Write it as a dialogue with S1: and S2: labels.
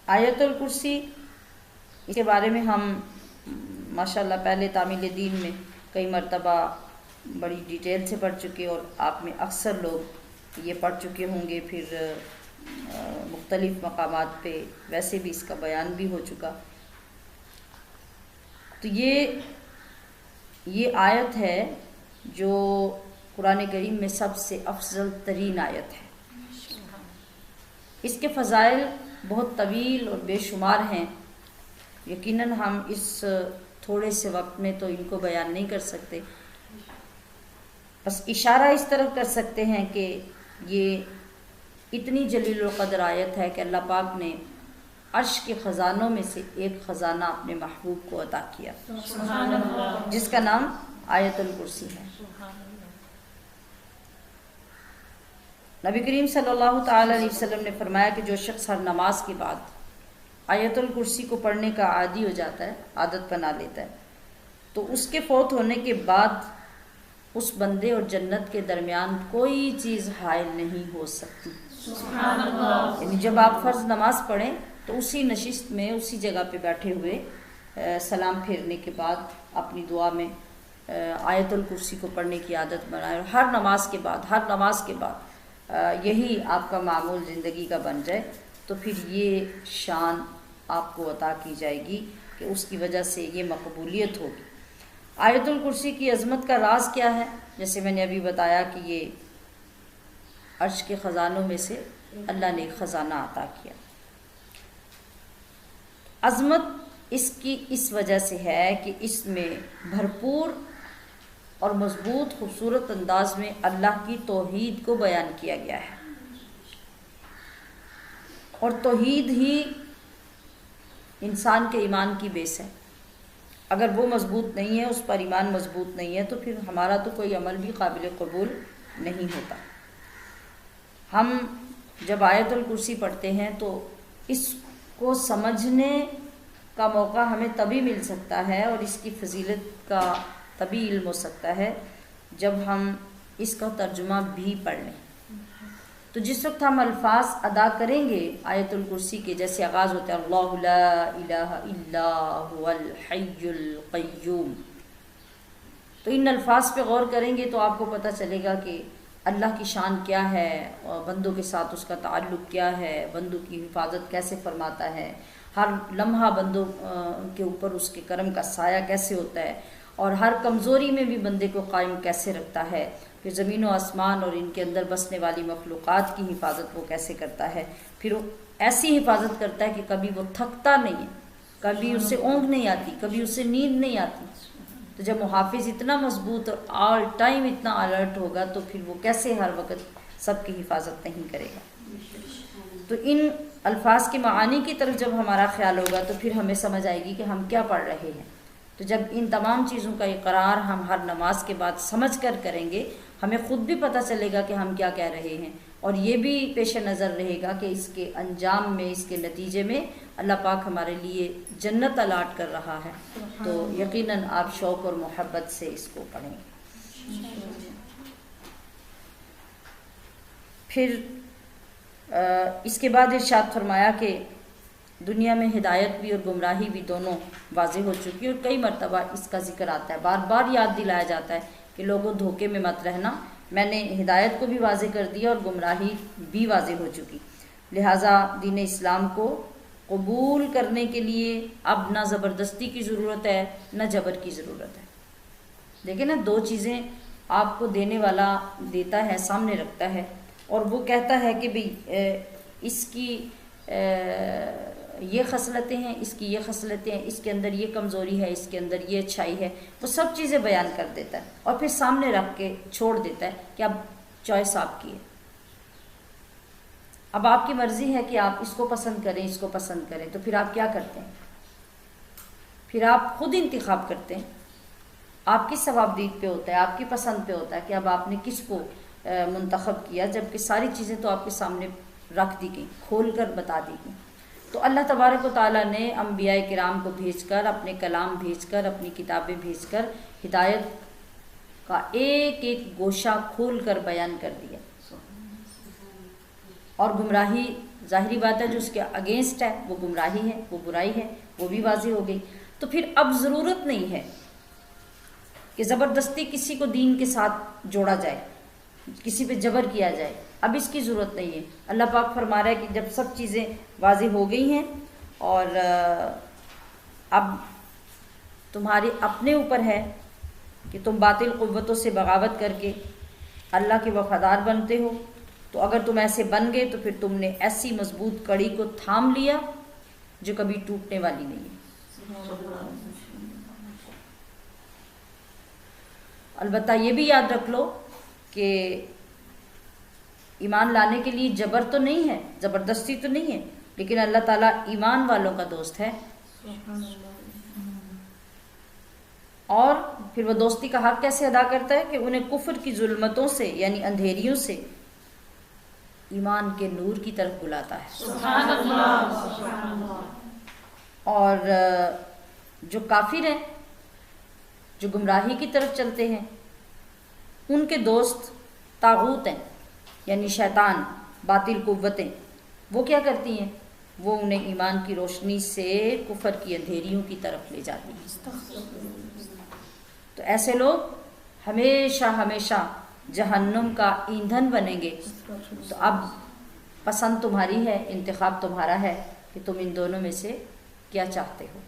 S1: آیت الکرسی اس کے بارے میں ہم ماشاءاللہ پہلے تعمیل دین میں کئی مرتبہ بڑی ڈیٹیل سے پڑھ چکے، اور آپ میں اکثر لوگ یہ پڑھ چکے ہوں گے، پھر مختلف مقامات پہ ویسے بھی اس کا بیان بھی ہو چکا۔ تو یہ آیت ہے جو قرآن کریم میں سب سے افضل ترین آیت ہے۔ اس کے فضائل بہت طویل اور بے شمار ہیں، یقیناً ہم اس تھوڑے سے وقت میں تو ان کو بیان نہیں کر سکتے، بس اشارہ اس طرف کر سکتے ہیں کہ یہ اتنی جلیل القدر آیت ہے کہ اللہ پاک نے عرش کے خزانوں میں سے ایک خزانہ اپنے محبوب کو عطا کیا،
S2: سبحان اللہ،
S1: جس کا نام آیت الکرسی ہے۔ نبی کریم صلی اللہ تعالی علیہ وسلم نے فرمایا کہ جو شخص ہر نماز کے بعد آیت الکرسی کو پڑھنے کا عادی ہو جاتا ہے، عادت بنا لیتا ہے، تو اس کے فوت ہونے کے بعد اس بندے اور جنت کے درمیان کوئی چیز حائل نہیں ہو سکتی۔
S2: سبحان اللہ،
S1: یعنی جب آپ فرض نماز پڑھیں تو اسی نشست میں اسی جگہ پہ بیٹھے ہوئے سلام پھیرنے کے بعد اپنی دعا میں آیت الکرسی کو پڑھنے کی عادت بنائیں، اور ہر نماز کے بعد یہی آپ کا معمول زندگی کا بن جائے، تو پھر یہ شان آپ کو عطا کی جائے گی کہ اس کی وجہ سے یہ مقبولیت ہوگی۔ آیت الکرسی کی عظمت کا راز کیا ہے؟ جیسے میں نے ابھی بتایا کہ یہ عرش کے خزانوں میں سے اللہ نے ایک خزانہ عطا کیا۔ عظمت اس کی اس وجہ سے ہے کہ اس میں بھرپور اور مضبوط خوبصورت انداز میں اللہ کی توحید کو بیان کیا گیا ہے، اور توحید ہی انسان کے ایمان کی بیس ہے۔ اگر وہ مضبوط نہیں ہے، اس پر ایمان مضبوط نہیں ہے، تو پھر ہمارا تو کوئی عمل بھی قابل قبول نہیں ہوتا۔ ہم جب آیت الکرسی پڑھتے ہیں تو اس کو سمجھنے کا موقع ہمیں تبھی مل سکتا ہے، اور اس کی فضیلت کا تبھی علم ہو سکتا ہے جب ہم اس کا ترجمہ بھی پڑھ لیں۔ تو جس وقت ہم الفاظ ادا کریں گے آیت الکرسی کے، جیسے آغاز ہوتا ہے اللہ لا الہ الا هو الحی القیوم، تو ان الفاظ پہ غور کریں گے تو آپ کو پتہ چلے گا کہ اللہ کی شان کیا ہے، اور بندوں کے ساتھ اس کا تعلق کیا ہے، بندوں کی حفاظت کیسے فرماتا ہے، ہر لمحہ بندوں کے اوپر اس کے کرم کا سایہ کیسے ہوتا ہے، اور ہر کمزوری میں بھی بندے کو قائم کیسے رکھتا ہے، پھر زمین و آسمان اور ان کے اندر بسنے والی مخلوقات کی حفاظت وہ کیسے کرتا ہے، پھر وہ ایسی حفاظت کرتا ہے کہ کبھی وہ تھکتا نہیں ہے، کبھی اسے اونگ نہیں آتی، کبھی اسے نیند نہیں آتی۔ تو جب محافظ اتنا مضبوط اور آل ٹائم اتنا الرٹ ہوگا تو پھر وہ کیسے ہر وقت سب کی حفاظت نہیں کرے گا۔ تو ان الفاظ کے معانی کی طرف جب ہمارا خیال ہوگا تو پھر ہمیں سمجھ آئے گی کہ ہم کیا پڑھ رہے ہیں۔ تو جب ان تمام چیزوں کا اقرار ہم ہر نماز کے بعد سمجھ کر کریں گے، ہمیں خود بھی پتہ چلے گا کہ ہم کیا کہہ رہے ہیں، اور یہ بھی پیش نظر رہے گا کہ اس کے انجام میں، اس کے نتیجے میں اللہ پاک ہمارے لیے جنت الاٹ کر رہا ہے۔ تو یقیناً آپ شوق اور محبت سے اس کو پڑھیں گے۔ پھر اس کے بعد ارشاد فرمایا کہ دنیا میں ہدایت بھی اور گمراہی بھی دونوں واضح ہو چکی ہے، اور کئی مرتبہ اس کا ذکر آتا ہے، بار بار یاد دلایا جاتا ہے کہ لوگوں دھوکے میں مت رہنا، میں نے ہدایت کو بھی واضح کر دیا اور گمراہی بھی واضح ہو چکی، لہٰذا دین اسلام کو قبول کرنے کے لیے اب نہ زبردستی کی ضرورت ہے نہ جبر کی ضرورت ہے۔ دیکھیں نا، دو چیزیں آپ کو دینے والا دیتا ہے، سامنے رکھتا ہے، اور وہ کہتا ہے کہ بھئی اس کی یہ خصلتیں ہیں، اس کی یہ خصلتیں ہیں، اس کے اندر یہ کمزوری ہے، اس کے اندر یہ اچھائی ہے، وہ سب چیزیں بیان کر دیتا ہے اور پھر سامنے رکھ کے چھوڑ دیتا ہے کہ اب چوائس آپ کی ہے، اب آپ کی مرضی ہے کہ آپ اس کو پسند کریں، اس کو پسند کریں۔ تو پھر آپ کیا کرتے ہیں؟ پھر آپ خود انتخاب کرتے ہیں، آپ کی ثوابدید پہ ہوتا ہے، آپ کی پسند پہ ہوتا ہے کہ اب آپ نے کس کو منتخب کیا، جبکہ ساری چیزیں تو آپ کے سامنے رکھ دی گئیں، کھول کر بتا دی گئیں۔ تو اللہ تبارک و تعالیٰ نے انبیاء کرام کو بھیج کر، اپنے کلام بھیج کر، اپنی کتابیں بھیج کر ہدایت کا ایک ایک گوشہ کھول کر بیان کر دیا، اور گمراہی ظاہری بات ہے جو اس کے اگینسٹ ہے وہ گمراہی ہے، وہ برائی ہے، وہ بھی واضح ہو گئی۔ تو پھر اب ضرورت نہیں ہے کہ زبردستی کسی کو دین کے ساتھ جوڑا جائے، کسی پہ جبر کیا جائے، اب اس کی ضرورت نہیں ہے۔ اللہ پاک فرما رہا ہے کہ جب سب چیزیں واضح ہو گئی ہیں اور اب تمہارے اپنے اوپر ہے کہ تم باطل قوتوں سے بغاوت کر کے اللہ کے وفادار بنتے ہو، تو اگر تم ایسے بن گئے تو پھر تم نے ایسی مضبوط کڑی کو تھام لیا جو کبھی ٹوٹنے والی نہیں ہے۔ البتہ یہ بھی یاد رکھ لو کہ ایمان لانے کے لیے جبر تو نہیں ہے، زبردستی تو نہیں ہے، لیکن اللہ تعالیٰ ایمان والوں کا دوست ہے، اور پھر وہ دوستی کا حق کیسے ادا کرتا ہے کہ انہیں کفر کی ظلمتوں سے یعنی اندھیریوں سے ایمان کے نور کی طرف بلاتا ہے۔
S2: سبحان اللہ، سبحان اللہ۔
S1: اور جو کافر ہیں، جو گمراہی کی طرف چلتے ہیں، ان کے دوست طاغوت ہیں یعنی شیطان، باطل قوتیں۔ وہ کیا کرتی ہیں؟ وہ انہیں ایمان کی روشنی سے کفر کی اندھیریوں کی طرف لے جاتی ہیں۔ تو ایسے لوگ ہمیشہ ہمیشہ جہنم کا ایندھن بنیں گے۔ تو اب پسند تمہاری ہے، انتخاب تمہارا ہے کہ تم ان دونوں میں سے کیا چاہتے ہو۔